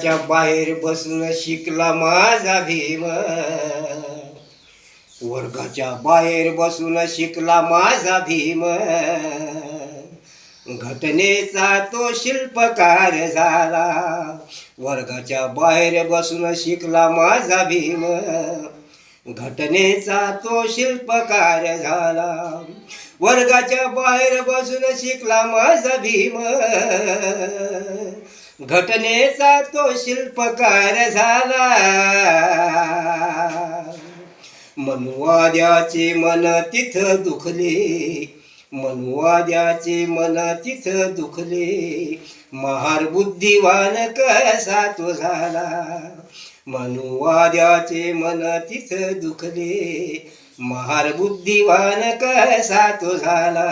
वर्गाच्या बाहेर बसून शिकला माझा भीम, वर्गाच्या बाहेर बसून शिकला माझा भीम, घटनेचा तो शिल्पकार झाला. वर्गाच्या बाहेर बसून शिकला माझा भीम, घटनेचा तो शिल्पकार झाला. वर्गाच्या बाहेर बसून शिकला माझा भीम, घटनेचा तो शिल्पकार झाला. मनुवाद्याचे मन तिथं दुखले, मनुवाद्याचे मन तिथं दुखले, महार बुद्धिवान कसा तो झाला. मनुवाद्याचे मन तिथं दुखले, महार बुद्धिवान कसा तो झाला.